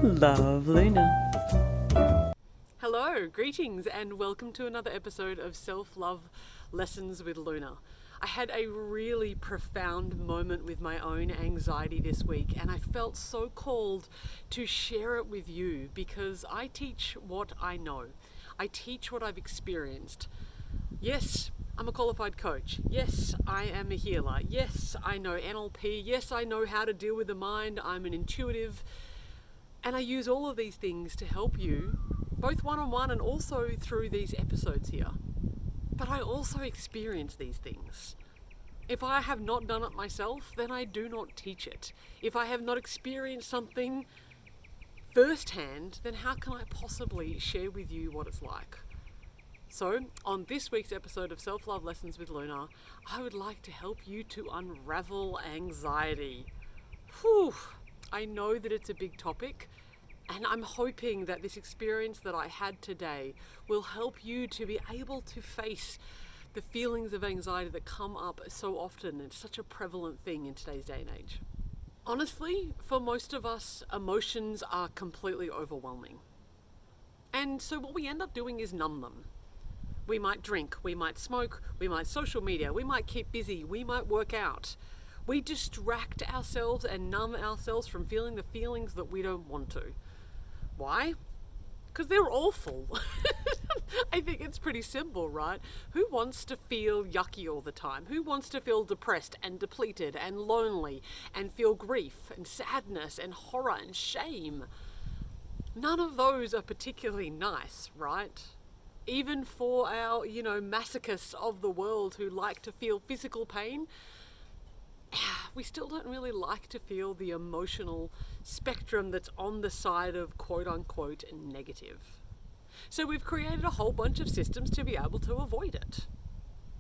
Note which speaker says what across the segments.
Speaker 1: Love Luna.
Speaker 2: Hello, greetings, and welcome to another episode of Self-Love Lessons with Luna. I had a really profound moment with my own anxiety this week, and I felt so called to share it with you because I teach what I know. I teach what I've experienced. Yes, I'm a qualified coach. Yes, I am a healer. Yes, I know NLP. Yes, I know how to deal with the mind. I'm an intuitive. And I use all of these things to help you, both one-on-one and also through these episodes here. But I also experience these things. If I have not done it myself, then I do not teach it. If I have not experienced something firsthand, then how can I possibly share with you what it's like? So, on this week's episode of Self-Love Lessons with Luna, I would like to help you to unravel anxiety. Whew, I know that it's a big topic, and I'm hoping that this experience that I had today will help you to be able to face the feelings of anxiety that come up so often. It's such a prevalent thing in today's day and age. Honestly, for most of us, emotions are completely overwhelming. And so what we end up doing is numb them. We might drink, we might smoke, we might social media, we might keep busy, we might work out. We distract ourselves and numb ourselves from feeling the feelings that we don't want to. Why? Because they're awful. I think it's pretty simple, right? Who wants to feel yucky all the time? Who wants to feel depressed and depleted and lonely and feel grief and sadness and horror and shame? None of those are particularly nice, right? Even for our, masochists of the world who like to feel physical pain, we still don't really like to feel the emotional spectrum that's on the side of quote-unquote negative. So we've created a whole bunch of systems to be able to avoid it.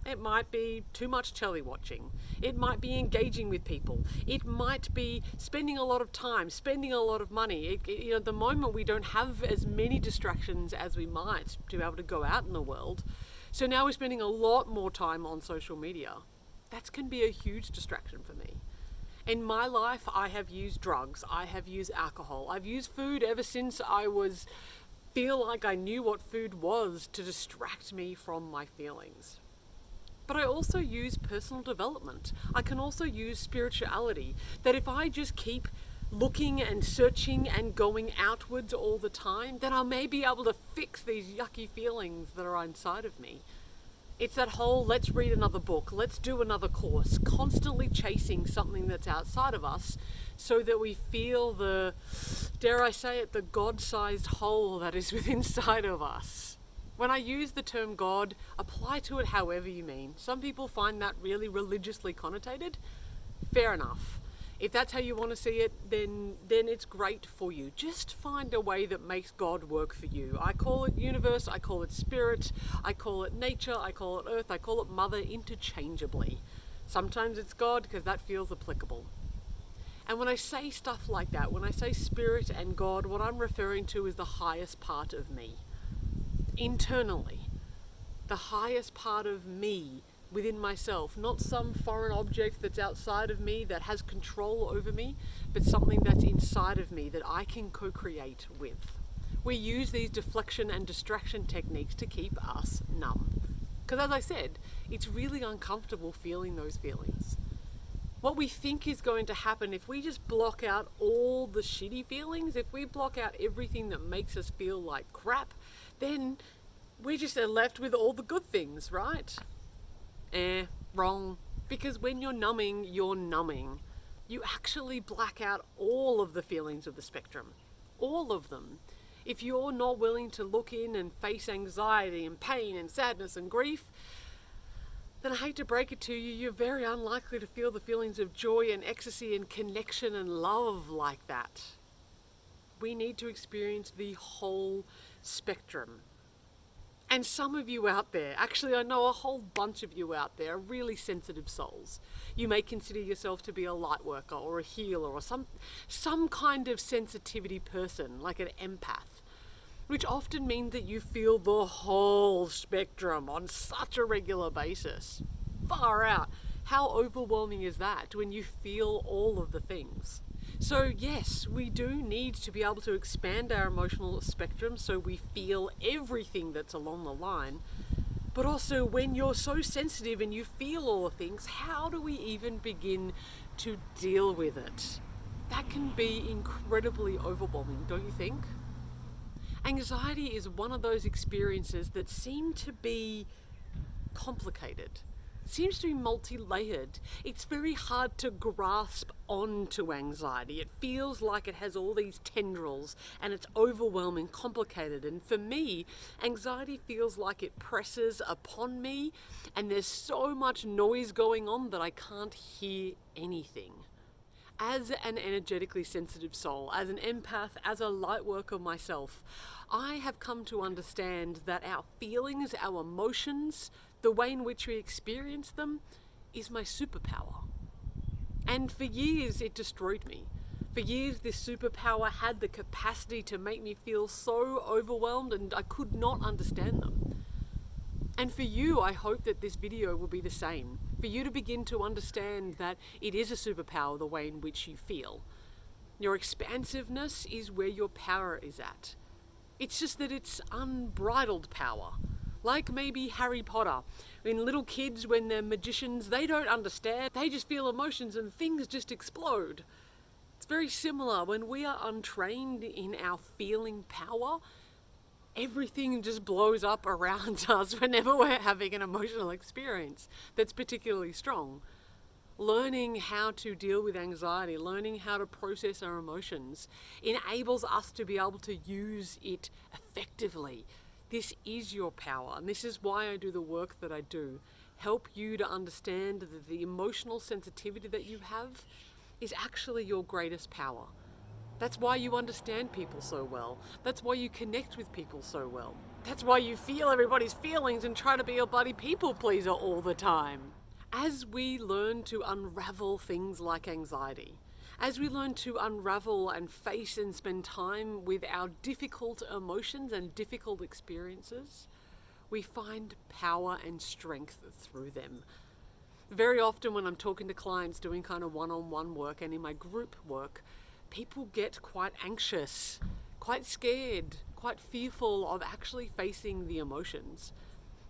Speaker 2: It might be too much telly watching. It might be engaging with people. It might be spending a lot of time, spending a lot of money. At the moment we don't have as many distractions as we might to be able to go out in the world. So now we're spending a lot more time on social media. That can be a huge distraction for me. In my life, I have used drugs. I have used alcohol. I've used food ever since I feel like I knew what food was to distract me from my feelings. But I also use personal development. I can also use spirituality. That if I just keep looking and searching and going outwards all the time, then I may be able to fix these yucky feelings that are inside of me. It's that whole let's read another book, let's do another course, constantly chasing something that's outside of us so that we feel the, dare I say it, the God-sized hole that is within inside of us. When I use the term God, apply to it however you mean. Some people find that really religiously connotated. Fair enough. If that's how you want to see it, then it's great for you. Just find a way that makes God work for you. I call it universe, I call it spirit, I call it nature, I call it earth, I call it mother interchangeably. Sometimes it's God because that feels applicable. And when I say stuff like that, when I say spirit and God, what I'm referring to is the highest part of me. Internally, the highest part of me within myself, not some foreign object that's outside of me that has control over me, but something that's inside of me that I can co-create with. We use these deflection and distraction techniques to keep us numb. Because as I said, it's really uncomfortable feeling those feelings. What we think is going to happen if we just block out all the shitty feelings, if we block out everything that makes us feel like crap, then we just are left with all the good things, right? Wrong. Because when you're numbing, you're numbing. You actually black out all of the feelings of the spectrum. All of them. If you're not willing to look in and face anxiety and pain and sadness and grief, then I hate to break it to you, you're very unlikely to feel the feelings of joy and ecstasy and connection and love like that. We need to experience the whole spectrum. And some of you out there, actually I know a whole bunch of you out there, are really sensitive souls. You may consider yourself to be a light worker or a healer or some kind of sensitivity person, like an empath, which often means that you feel the whole spectrum on such a regular basis. Far out. How overwhelming is that when you feel all of the things? So yes, we do need to be able to expand our emotional spectrum so we feel everything that's along the line. But also, when you're so sensitive and you feel all the things, how do we even begin to deal with it? That can be incredibly overwhelming, don't you think? Anxiety is one of those experiences that seem to be complicated. It seems to be multi-layered. It's very hard to grasp onto anxiety. It feels like it has all these tendrils and it's overwhelming, complicated. And for me, anxiety feels like it presses upon me and there's so much noise going on that I can't hear anything. As an energetically sensitive soul, as an empath, as a light worker myself, I have come to understand that our feelings, our emotions, the way in which we experience them is my superpower. And for years it destroyed me. For years this superpower had the capacity to make me feel so overwhelmed and I could not understand them. And for you, I hope that this video will be the same. For you to begin to understand that it is a superpower the way in which you feel. Your expansiveness is where your power is at. It's just that it's unbridled power. Like maybe Harry Potter. When little kids, when they're magicians, they don't understand. They just feel emotions and things just explode. It's very similar. When we are untrained in our feeling power, everything just blows up around us whenever we're having an emotional experience that's particularly strong. Learning how to deal with anxiety, learning how to process our emotions, enables us to be able to use it effectively. This is your power, and this is why I do the work that I do. Help you to understand that the emotional sensitivity that you have is actually your greatest power. That's why you understand people so well. That's why you connect with people so well. That's why you feel everybody's feelings and try to be a bloody people pleaser all the time. As we learn to unravel things like anxiety, as we learn to unravel and face and spend time with our difficult emotions and difficult experiences, we find power and strength through them. Very often when I'm talking to clients doing kind of one-on-one work and in my group work, people get quite anxious, quite scared, quite fearful of actually facing the emotions.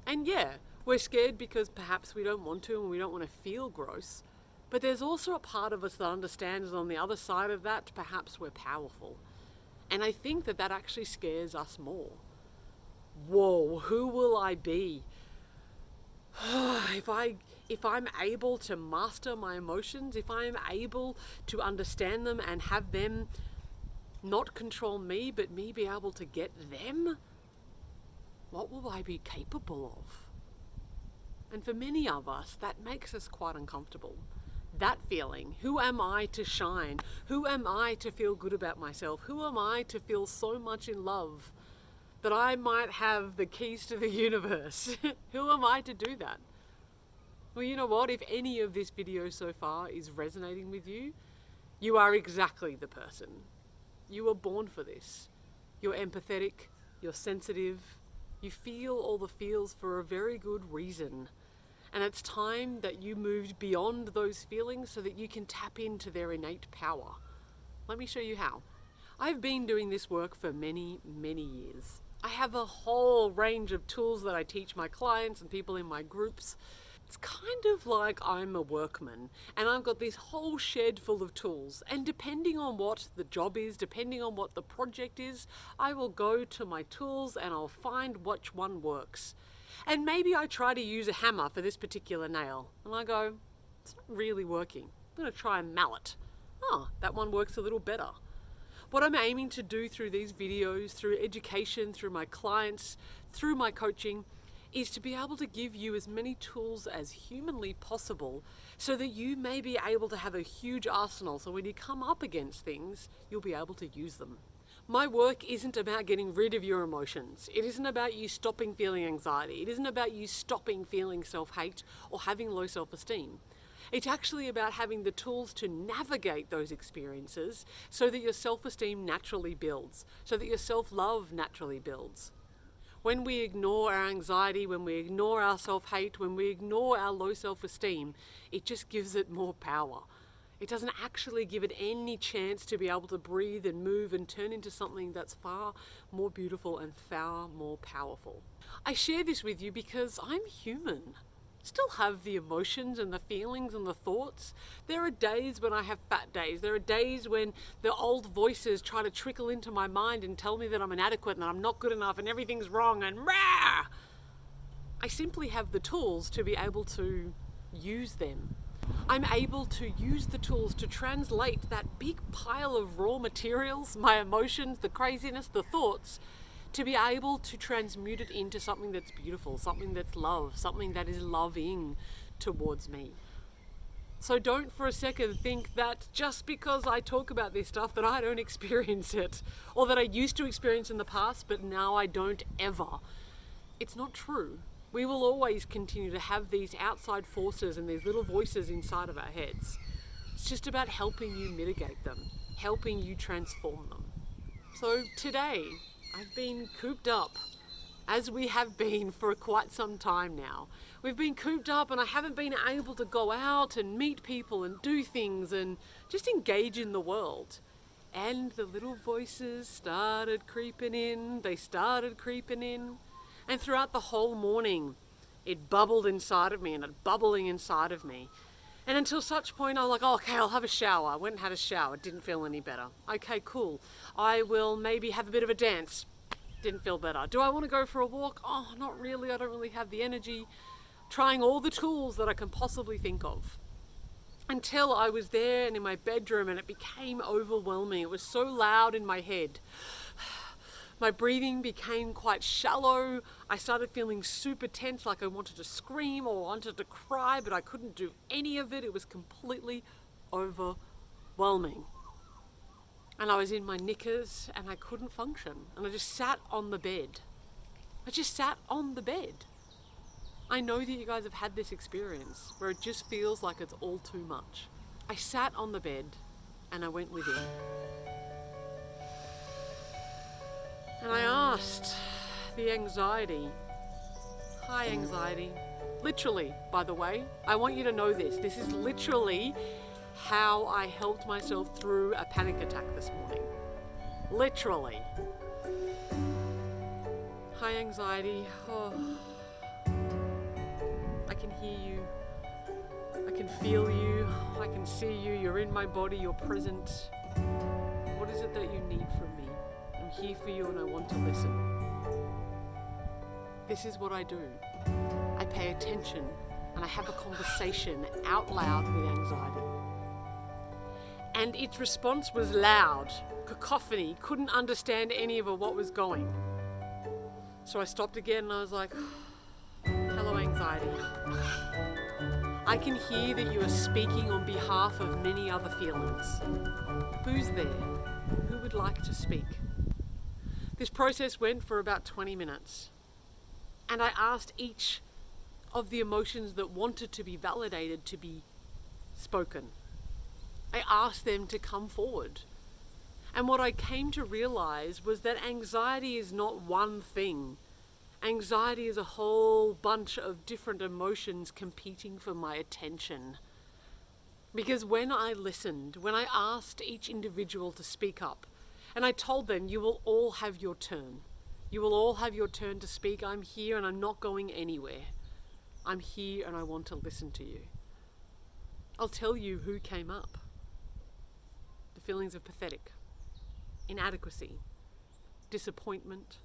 Speaker 2: And yeah, we're scared because perhaps we don't want to and we don't want to feel gross. But there's also a part of us that understands on the other side of that, perhaps we're powerful. And I think that actually scares us more. Whoa, who will I be? If I'm able to master my emotions, if I'm able to understand them and have them not control me, but me be able to get them, what will I be capable of? And for many of us, that makes us quite uncomfortable. That feeling, who am I to shine? Who am I to feel good about myself? Who am I to feel so much in love that I might have the keys to the universe? Who am I to do that? Well, you know what? If any of this video so far is resonating with you, you are exactly the person. You were born for this. You're empathetic, you're sensitive, you feel all the feels for a very good reason. And it's time that you moved beyond those feelings so that you can tap into their innate power. Let me show you how. I've been doing this work for many, many years. I have a whole range of tools that I teach my clients and people in my groups. It's kind of like I'm a workman and I've got this whole shed full of tools, and depending on what the job is, depending on what the project is, I will go to my tools and I'll find which one works. And maybe I try to use a hammer for this particular nail and I go, it's not really working. I'm going to try a mallet. Oh, that one works a little better. What I'm aiming to do through these videos, through education, through my clients, through my coaching, is to be able to give you as many tools as humanly possible so that you may be able to have a huge arsenal, so when you come up against things, you'll be able to use them. My work isn't about getting rid of your emotions. It isn't about you stopping feeling anxiety. It isn't about you stopping feeling self-hate or having low self-esteem. It's actually about having the tools to navigate those experiences so that your self-esteem naturally builds, so that your self-love naturally builds. When we ignore our anxiety, when we ignore our self-hate, when we ignore our low self-esteem, it just gives it more power. It doesn't actually give it any chance to be able to breathe and move and turn into something that's far more beautiful and far more powerful. I share this with you because I'm human. Still have the emotions and the feelings and the thoughts. There are days when I have fat days. There are days when the old voices try to trickle into my mind and tell me that I'm inadequate and that I'm not good enough and everything's wrong and rah! I simply have the tools to be able to use them. I'm able to use the tools to translate that big pile of raw materials, my emotions, the craziness, the thoughts, to be able to transmute it into something that's beautiful, something that's love, something that is loving towards me. So don't for a second think that just because I talk about this stuff that I don't experience it, or that I used to experience in the past but now I don't ever. It's not true. We will always continue to have these outside forces and these little voices inside of our heads. It's just about helping you mitigate them, helping you transform them. So today, I've been cooped up, as we have been for quite some time now. We've been cooped up and I haven't been able to go out and meet people and do things and just engage in the world. And the little voices started creeping in, and throughout the whole morning, it bubbled inside of me and it bubbling inside of me. And until such point, I was like, oh, okay, I'll have a shower. I went and had a shower. Didn't feel any better. Okay, cool. I will maybe have a bit of a dance. Didn't feel better. Do I want to go for a walk? Oh, not really. I don't really have the energy. Trying all the tools that I can possibly think of. Until I was there and in my bedroom and it became overwhelming. It was so loud in my head. My breathing became quite shallow. I started feeling super tense, like I wanted to scream or wanted to cry, but I couldn't do any of it. It was completely overwhelming. And I was in my knickers and I couldn't function. And I just sat on the bed. I know that you guys have had this experience where it just feels like it's all too much. I sat on the bed and I went within. And I asked the anxiety, hi anxiety, literally, by the way, I want you to know this. This is literally how I helped myself through a panic attack this morning. Literally. Hi anxiety. Oh. I can hear you. I can feel you. I can see you. You're in my body. You're present. What is it that you need from me? I'm here for you and I want to listen. This is what I do. I pay attention and I have a conversation out loud with anxiety. And its response was loud, cacophony, couldn't understand any of what was going. So I stopped again and I was like, hello anxiety. I can hear that you are speaking on behalf of many other feelings. Who's there? Who would like to speak? This process went for about 20 minutes. And I asked each of the emotions that wanted to be validated to be spoken. I asked them to come forward. And what I came to realize was that anxiety is not one thing. Anxiety is a whole bunch of different emotions competing for my attention. Because when I listened, when I asked each individual to speak up, and I told them, you will all have your turn. You will all have your turn to speak. I'm here and I'm not going anywhere. I'm here and I want to listen to you. I'll tell you who came up. The feelings of pathetic, inadequacy, disappointment,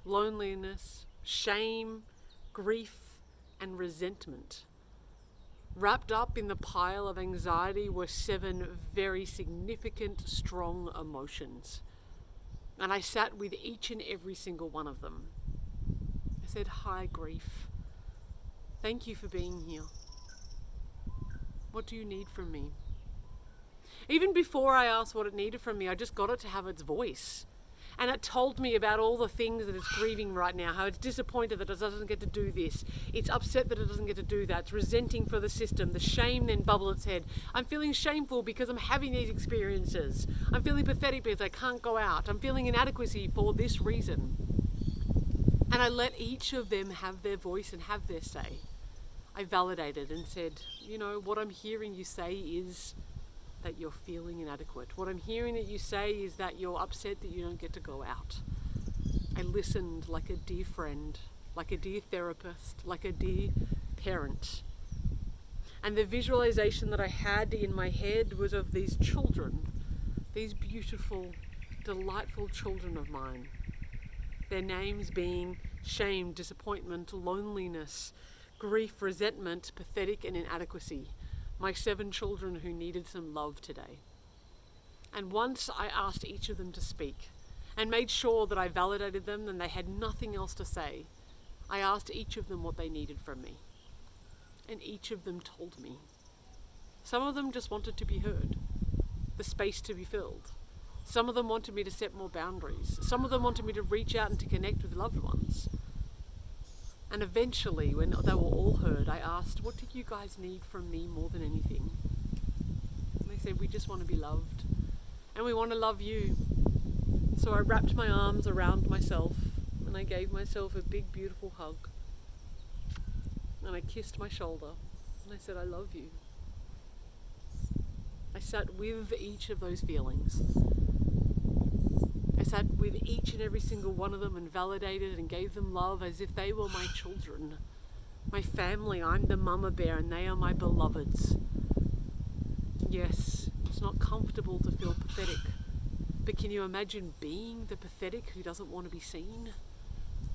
Speaker 2: loneliness, shame, grief, and resentment. Wrapped up in the pile of anxiety were 7 very significant, strong emotions. And I sat with each and every single one of them. I said, hi, grief. Thank you for being here. What do you need from me? Even before I asked what it needed from me, I just got it to have its voice. And it told me about all the things that it's grieving right now, how it's disappointed that it doesn't get to do this. It's upset that it doesn't get to do that. It's resenting for the system. The shame then bubbled its head. I'm feeling shameful because I'm having these experiences. I'm feeling pathetic because I can't go out. I'm feeling inadequacy for this reason. And I let each of them have their voice and have their say. I validated and said, you know, what I'm hearing you say is that you're feeling inadequate. What I'm hearing that you say is that you're upset that you don't get to go out. I listened like a dear friend, like a dear therapist, like a dear parent. And the visualization that I had in my head was of these children, these beautiful, delightful children of mine. Their names being shame, disappointment, loneliness, grief, resentment, pathetic, and inadequacy. My 7 children who needed some love today. And once I asked each of them to speak and made sure that I validated them and they had nothing else to say, I asked each of them what they needed from me. And each of them told me. Some of them just wanted to be heard, the space to be filled. Some of them wanted me to set more boundaries. Some of them wanted me to reach out and to connect with loved ones. And eventually, when they were all heard, I asked, what do you guys need from me more than anything? And they said, we just want to be loved. And we want to love you. So I wrapped my arms around myself and I gave myself a big, beautiful hug. And I kissed my shoulder and I said, I love you. I sat with each of those feelings. I sat with each and every single one of them and validated and gave them love as if they were my children, my family. I'm the mama bear and they are my beloveds. Yes, it's not comfortable to feel pathetic, but can you imagine being the pathetic who doesn't want to be seen,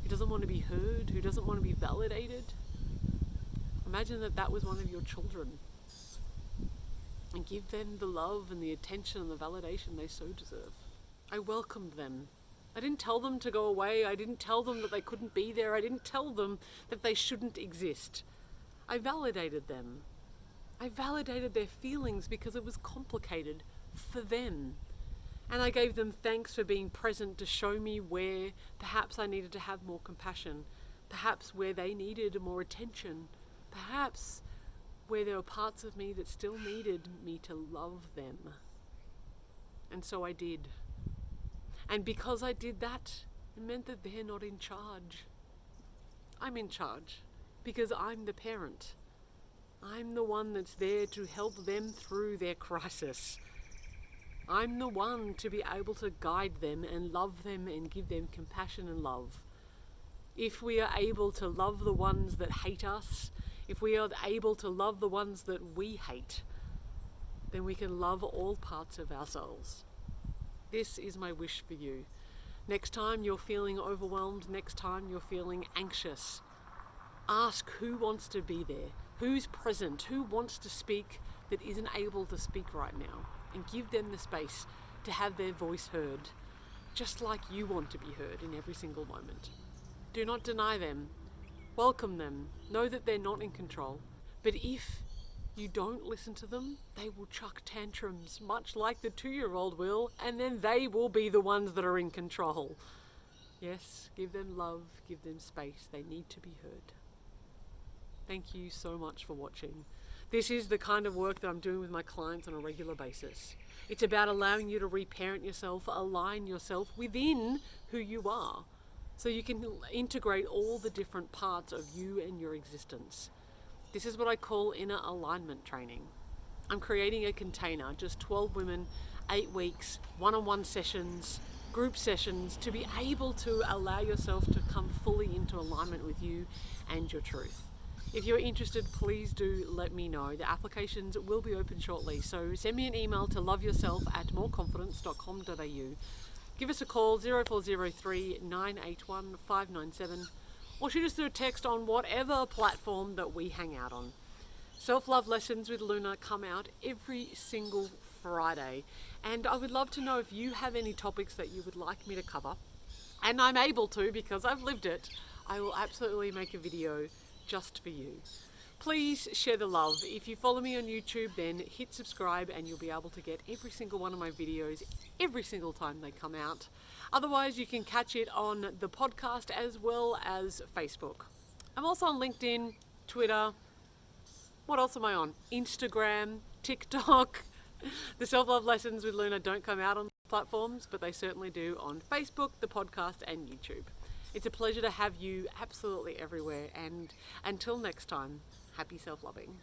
Speaker 2: who doesn't want to be heard, who doesn't want to be validated? Imagine that that was one of your children, and give them the love and the attention and the validation they so deserve. I welcomed them. I didn't tell them to go away. I didn't tell them that they couldn't be there. I didn't tell them that they shouldn't exist. I validated them. I validated their feelings because it was complicated for them. And I gave them thanks for being present to show me where perhaps I needed to have more compassion, perhaps where they needed more attention, perhaps where there were parts of me that still needed me to love them. And so I did. And because I did that, it meant that they're not in charge. I'm in charge because I'm the parent. I'm the one that's there to help them through their crisis. I'm the one to be able to guide them and love them and give them compassion and love. If we are able to love the ones that hate us, if we are able to love the ones that we hate, then we can love all parts of ourselves. This is my wish for you. Next time you're feeling overwhelmed, next time you're feeling anxious, ask who wants to be there, who's present, who wants to speak that isn't able to speak right now, and give them the space to have their voice heard, just like you want to be heard in every single moment. Do not deny them. Welcome them. Know that they're not in control. But if you don't listen to them, they will chuck tantrums, much like the 2-year-old will, and then they will be the ones that are in control. Yes, give them love, give them space. They need to be heard. Thank you so much for watching. This is the kind of work that I'm doing with my clients on a regular basis. It's about allowing you to reparent yourself, align yourself within who you are, so you can integrate all the different parts of you and your existence. This is what I call inner alignment training. I'm creating a container, just 12 women, 8 weeks, one-on-one sessions, group sessions, to be able to allow yourself to come fully into alignment with you and your truth. If you're interested, please do let me know. The applications will be open shortly, so send me an email to loveyourself@moreconfidence.com.au. Give us a call, 0403 981 597, or shoot us through a text on whatever platform that we hang out on. Self-Love Lessons with Luna come out every single Friday, and I would love to know if you have any topics that you would like me to cover, and I'm able to because I've lived it. I will absolutely make a video just for you. Please share the love. If you follow me on YouTube, then hit subscribe and you'll be able to get every single one of my videos every single time they come out. Otherwise, you can catch it on the podcast as well as Facebook. I'm also on LinkedIn, Twitter. What else am I on? Instagram, TikTok. The Self-Love Lessons with Luna don't come out on platforms, but they certainly do on Facebook, the podcast, and YouTube. It's a pleasure to have you absolutely everywhere, and until next time, happy self-loving.